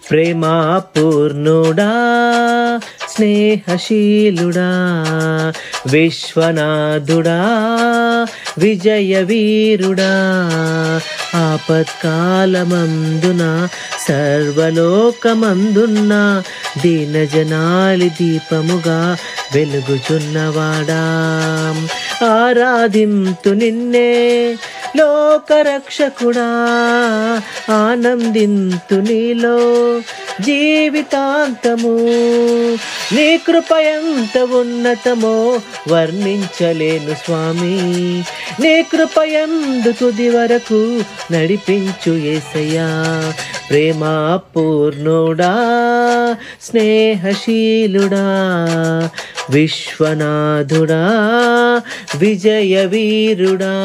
ప్రేమా పూర్ణుడా స్నేహశీలుడా విశ్వనాథుడా విజయవీరుడా ఆపత్కాలమందున సర్వలోకమందున్న దీనజనాలి దీపముగా వెలుగుచున్నవాడా ఆరాధింతు నిన్నే లోకరక్షకుడా ఆనందింతు నీలో జీవితాంతము నీ కృప ఎంత ఉన్నతమో వర్ణించలేను స్వామి నీ కృప యందు తుది వరకు నడిపించు యేసయ్యా ప్రేమా పూర్ణుడా స్నేహశీలుడా విశ్వనాథుడా విజయవీరుడా